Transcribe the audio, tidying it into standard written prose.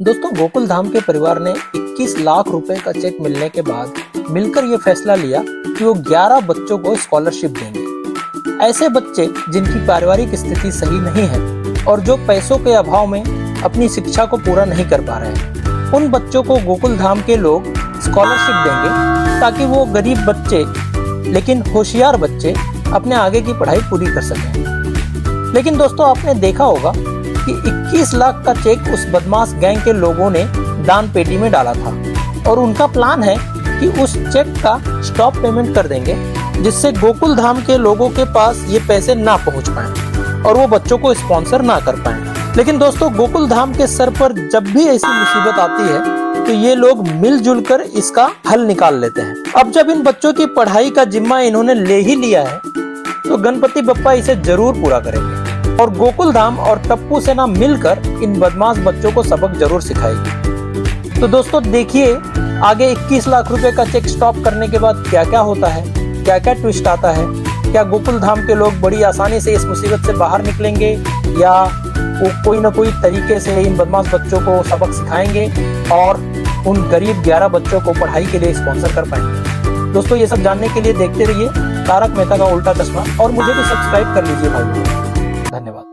दोस्तों, गोकुल धाम के परिवार ने 21 लाख रुपए का चेक मिलने के बाद मिलकर ये फैसला लिया कि वो 11 बच्चों को स्कॉलरशिप देंगे। ऐसे बच्चे जिनकी पारिवारिक स्थिति सही नहीं है और जो पैसों के अभाव में अपनी शिक्षा को पूरा नहीं कर पा रहे हैं, उन बच्चों को गोकुल धाम के लोग स्कॉलरशिप देंगे ताकि वो गरीब बच्चे लेकिन होशियार बच्चे अपने आगे की पढ़ाई पूरी कर सकें। लेकिन दोस्तों, आपने देखा होगा कि 21 लाख का चेक उस बदमाश गैंग के लोगों ने दान पेटी में डाला था और उनका प्लान है कि उस चेक का स्टॉप पेमेंट कर देंगे, जिससे गोकुल धाम के लोगों के पास ये पैसे ना पहुंच पाए और वो बच्चों को स्पॉन्सर ना कर पाए। लेकिन दोस्तों, गोकुल धाम के सर पर जब भी ऐसी मुसीबत आती है तो ये लोग मिलजुल कर इसका हल निकाल लेते हैं। अब जब इन बच्चों की पढ़ाई का जिम्मा इन्होंने ले ही लिया है तो गणपति बप्पा इसे जरूर पूरा करेंगे और गोकुल धाम और टप्पू सेना मिलकर इन बदमाश बच्चों को सबक जरूर सिखाएगी। तो दोस्तों, देखिए आगे 21 लाख रुपए का चेक स्टॉप करने के बाद क्या क्या होता है, क्या क्या ट्विस्ट आता है। क्या गोकुल धाम के लोग बड़ी आसानी से इस मुसीबत से बाहर निकलेंगे या वो कोई ना कोई तरीके से इन बदमाश बच्चों को सबक सिखाएंगे और उन गरीब 11 बच्चों को पढ़ाई के लिए स्पॉन्सर कर पाएंगे। दोस्तों, ये सब जानने के लिए देखते रहिए तारक मेहता का उल्टा चश्मा और मुझे भी सब्सक्राइब कर लीजिए भाई। धन्यवाद।